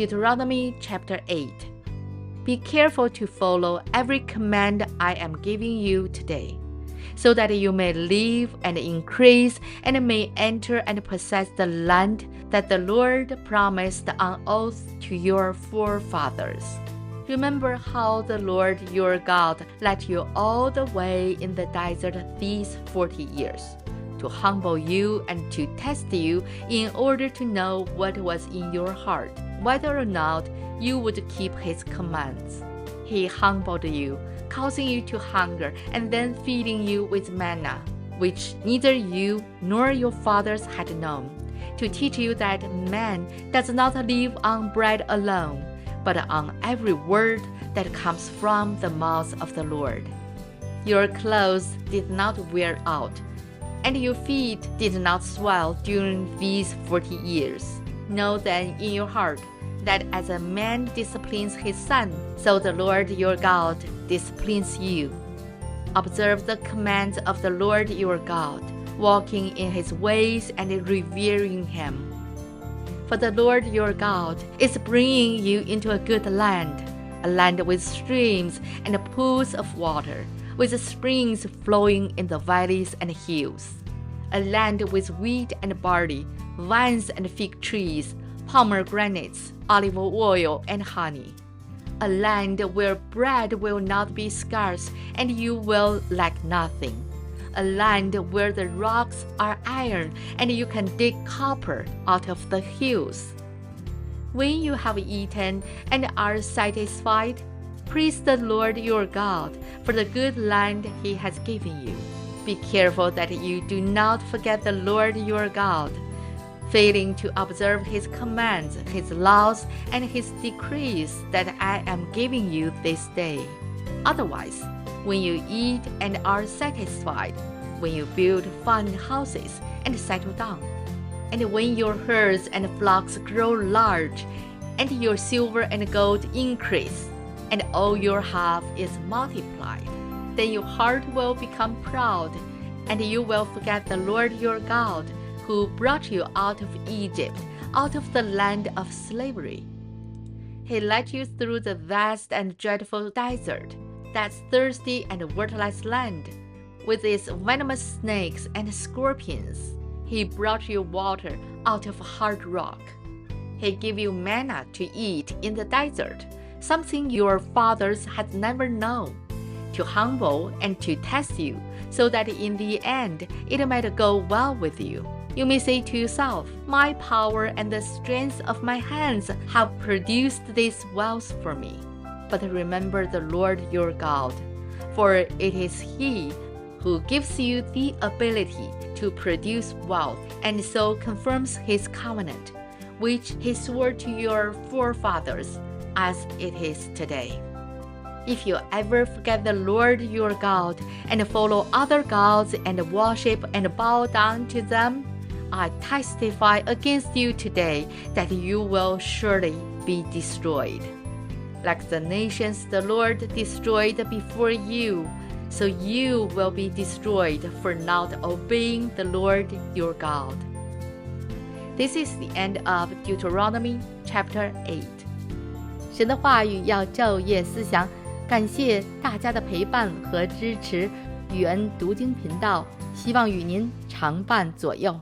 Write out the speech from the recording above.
Deuteronomy Chapter 8. Be careful to follow every command I am giving you today, so that you may live and increase and may enter and possess the land that the Lord promised on oath to your forefathers. Remember how the Lord your God led you all the way in the desert these 40 years, to humble you and to test you in order to know what was in your heart, whether or not you would keep his commands. He humbled you, causing you to hunger, and then feeding you with manna, which neither you nor your fathers had known, to teach you that man does not live on bread alone, but on every word that comes from the mouth of the Lord. Your clothes did not wear out, and your feet did not swell during these 40 years. Know then in your heart that as a man disciplines his son, so the Lord your God disciplines you. Observe the commands of the Lord your God, walking in his ways and revering him. For the Lord your God is bringing you into a good land, a land with streams and pools of water, with springs flowing in the valleys and hills, a land with wheat and barley, vines and fig trees, pomegranates, olive oil, and honey, a land where bread will not be scarce and you will lack nothing, a land where the rocks are iron and you can dig copper out of the hills. When you have eaten and are satisfied, praise the Lord your God for the good land he has given you. Be careful that you do not forget the Lord your God, failing to observe his commands, his laws, and his decrees that I am giving you this day. Otherwise, when you eat and are satisfied, when you build fine houses and settle down, and when your herds and flocks grow large, and your silver and gold increase, and all you have is multiplied, then your heart will become proud, and you will forget the Lord your God, who brought you out of Egypt, out of the land of slavery. He led you through the vast and dreadful desert, that thirsty and waterless land, with its venomous snakes and scorpions. He brought you water out of hard rock. He gave you manna to eat in the desert, something your fathers had never known, to humble and to test you, so that in the end it might go well with you. You may say to yourself, my power and the strength of my hands have produced this wealth for me. But remember the Lord your God, for it is He who gives you the ability to produce wealth and so confirms His covenant, which He swore to your forefathers, as it is today. If you ever forget the Lord your God and follow other gods and worship and bow down to them, I testify against you today that you will surely be destroyed. Like the nations the Lord destroyed before you, so you will be destroyed for not obeying the Lord your God. This is the end of Deuteronomy Chapter 8. 神的话语要昼夜思想，感谢大家的陪伴和支持。宇恩读经频道，希望与您常伴左右。